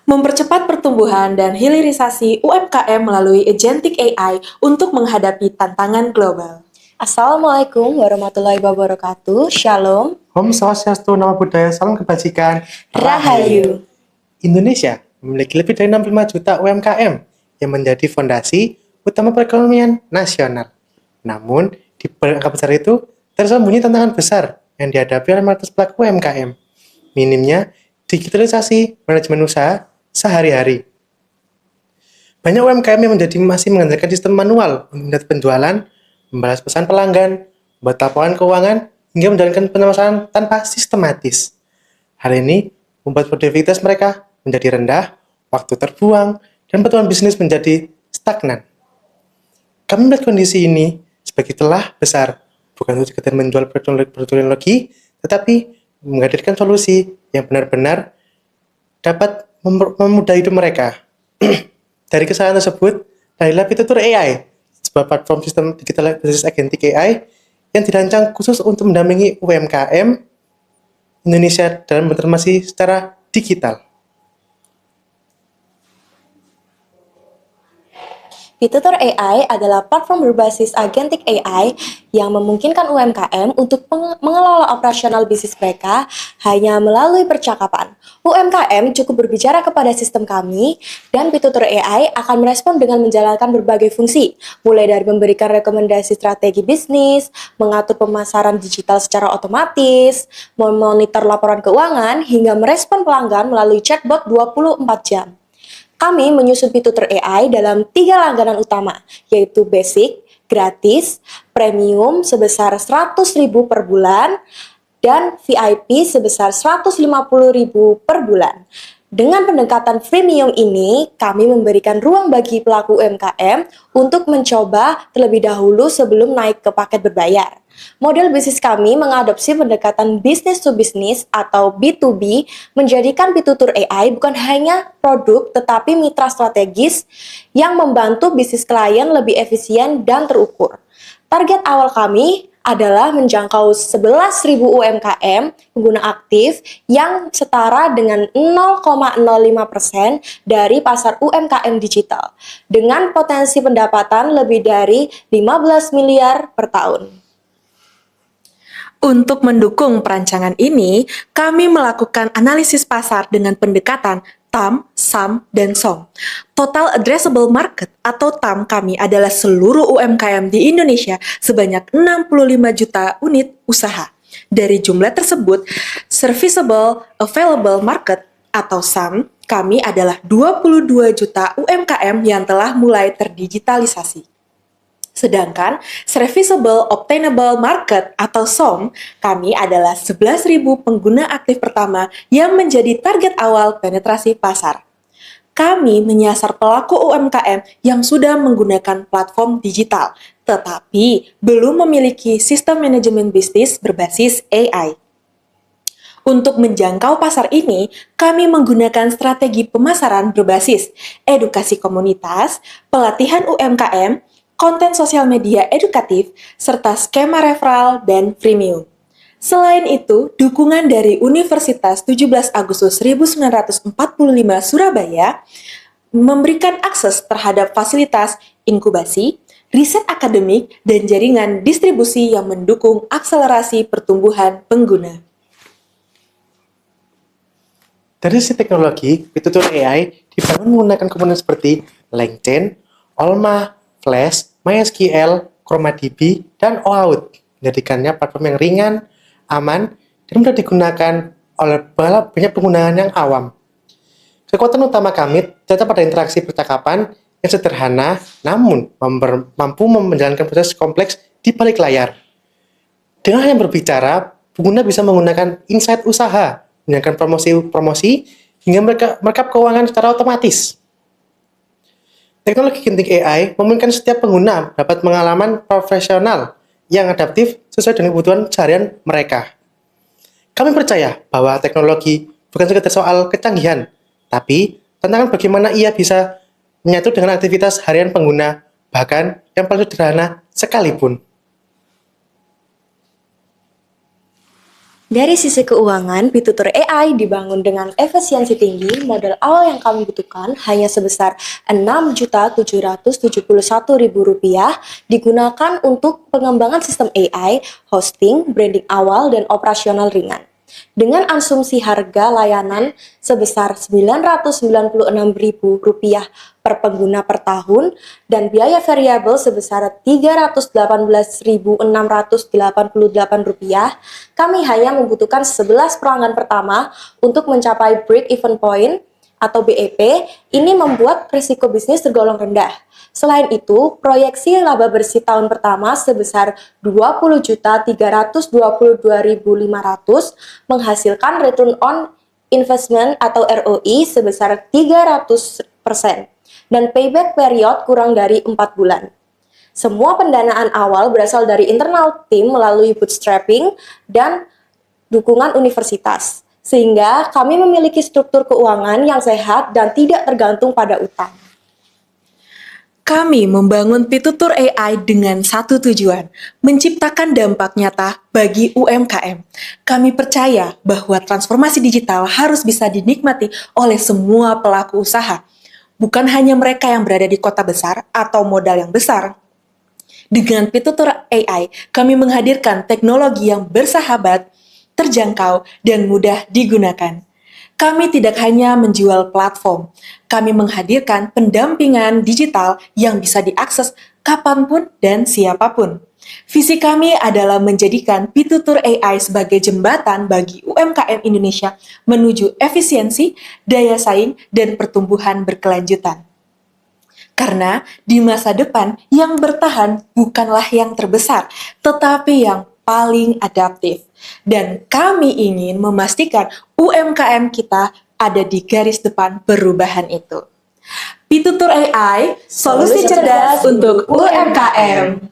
Mempercepat pertumbuhan dan hilirisasi UMKM melalui agentic AI untuk menghadapi tantangan global. Assalamualaikum warahmatullahi wabarakatuh. Shalom. Om Swastiastu, Namo Buddhaya, salam kebajikan. Rahayu. Indonesia memiliki lebih dari 65 juta UMKM yang menjadi fondasi utama perekonomian nasional. Namun, di balik angka besar itu, tersembunyi tantangan besar yang dihadapi oleh mayoritas pelaku UMKM. Minimnya digitalisasi manajemen usaha sehari-hari. Banyak UMKM yang masih mengandalkan sistem manual untuk melihat penjualan, membalas pesan pelanggan, membuat laporan keuangan, hingga menjalankan pemasaran tanpa sistematis. Hal ini membuat produktivitas mereka menjadi rendah, waktu terbuang, dan pertumbuhan bisnis menjadi stagnan. Kami melihat kondisi ini sebagai celah besar, bukan untuk sekedar menjual produk teknologi, tetapi menghadirkan solusi yang benar-benar dapat memudahi hidup mereka. Dari kesalahan tersebut, lahirlah Pitutur AI, sebuah platform sistem digital business agentic AI yang dirancang khusus untuk mendampingi UMKM Indonesia dalam bertransformasi secara digital. Pitutur AI adalah platform berbasis agentic AI yang memungkinkan UMKM untuk mengelola operasional bisnis mereka hanya melalui percakapan. UMKM cukup berbicara kepada sistem kami, dan Pitutur AI akan merespon dengan menjalankan berbagai fungsi, mulai dari memberikan rekomendasi strategi bisnis, mengatur pemasaran digital secara otomatis, memonitor laporan keuangan, hingga merespon pelanggan melalui chatbot 24 jam. Kami menyusun Pitutur AI dalam 3 langganan utama, yaitu basic, gratis, premium sebesar 100.000 per bulan, dan VIP sebesar 150.000 per bulan. Dengan pendekatan freemium ini, kami memberikan ruang bagi pelaku UMKM untuk mencoba terlebih dahulu sebelum naik ke paket berbayar. Model bisnis kami mengadopsi pendekatan business to business atau B2B, menjadikan Pitutur AI bukan hanya produk tetapi mitra strategis yang membantu bisnis klien lebih efisien dan terukur. Target awal kami adalah menjangkau 11.000 UMKM pengguna aktif yang setara dengan 0,05% dari pasar UMKM digital, dengan potensi pendapatan lebih dari 15 miliar per tahun. Untuk mendukung perancangan ini, kami melakukan analisis pasar dengan pendekatan TAM, SAM, dan SOM. Total Addressable Market atau TAM kami adalah seluruh UMKM di Indonesia sebanyak 65 juta unit usaha. Dari jumlah tersebut, Serviceable Available Market atau SAM kami adalah 22 juta UMKM yang telah mulai terdigitalisasi. Sedangkan Serviceable Obtainable Market atau SOM kami adalah 11.000 pengguna aktif pertama yang menjadi target awal penetrasi pasar. Kami menyasar pelaku UMKM yang sudah menggunakan platform digital, tetapi belum memiliki sistem manajemen bisnis berbasis AI. Untuk menjangkau pasar ini, kami menggunakan strategi pemasaran berbasis edukasi komunitas, pelatihan UMKM, konten sosial media edukatif, serta skema referral dan freemium. Selain itu, dukungan dari Universitas 17 Agustus 1945 Surabaya memberikan akses terhadap fasilitas inkubasi, riset akademik, dan jaringan distribusi yang mendukung akselerasi pertumbuhan pengguna. Dari sisi teknologi, Pitutur AI dibangun menggunakan komponen seperti LangChain, Olma, Flash, MySQL, ChromaDB, dan OAuth, menjadikannya platform yang ringan, aman, dan mudah digunakan oleh banyak penggunaan yang awam. Kekuatan utama kami ternyata pada interaksi percakapan yang sederhana, namun mampu menjalankan proses kompleks di balik layar. Dengan hanya berbicara, pengguna bisa menggunakan insight usaha, menjalankan promosi, hingga merekap keuangan secara otomatis. Teknologi agentic AI memungkinkan setiap pengguna dapat pengalaman profesional yang adaptif sesuai dengan kebutuhan seharian mereka. Kami percaya bahwa teknologi bukan sekedar soal kecanggihan, tapi tantangan bagaimana ia bisa menyatu dengan aktivitas harian pengguna, bahkan yang paling sederhana sekalipun. Dari sisi keuangan, Pitutur AI dibangun dengan efisiensi tinggi. Modal awal yang kami butuhkan hanya sebesar Rp6.771.000 digunakan untuk pengembangan sistem AI, hosting, branding awal, dan operasional ringan. Dengan asumsi harga layanan sebesar Rp996.000 per pengguna per tahun dan biaya variabel sebesar Rp318.688, kami hanya membutuhkan 11 pelanggan pertama untuk mencapai break-even point atau BEP. Ini membuat risiko bisnis tergolong rendah. Selain itu, proyeksi laba bersih tahun pertama sebesar Rp20.322.500 menghasilkan return on investment atau ROI sebesar 300% dan payback period kurang dari 4 bulan. Semua pendanaan awal berasal dari internal tim melalui bootstrapping dan dukungan universitas, sehingga kami memiliki struktur keuangan yang sehat dan tidak tergantung pada utang. Kami membangun Pitutur AI dengan satu tujuan, menciptakan dampak nyata bagi UMKM. Kami percaya bahwa transformasi digital harus bisa dinikmati oleh semua pelaku usaha, bukan hanya mereka yang berada di kota besar atau modal yang besar. Dengan Pitutur AI, kami menghadirkan teknologi yang bersahabat, terjangkau, dan mudah digunakan. Kami tidak hanya menjual platform, kami menghadirkan pendampingan digital yang bisa diakses kapanpun dan siapapun. Visi kami adalah menjadikan Pitutur AI sebagai jembatan bagi UMKM Indonesia menuju efisiensi, daya saing, dan pertumbuhan berkelanjutan. Karena di masa depan yang bertahan bukanlah yang terbesar, tetapi yang paling adaptif. Dan kami ingin memastikan UMKM kita ada di garis depan perubahan itu. Pitutur AI, solusi cerdas untuk UMKM.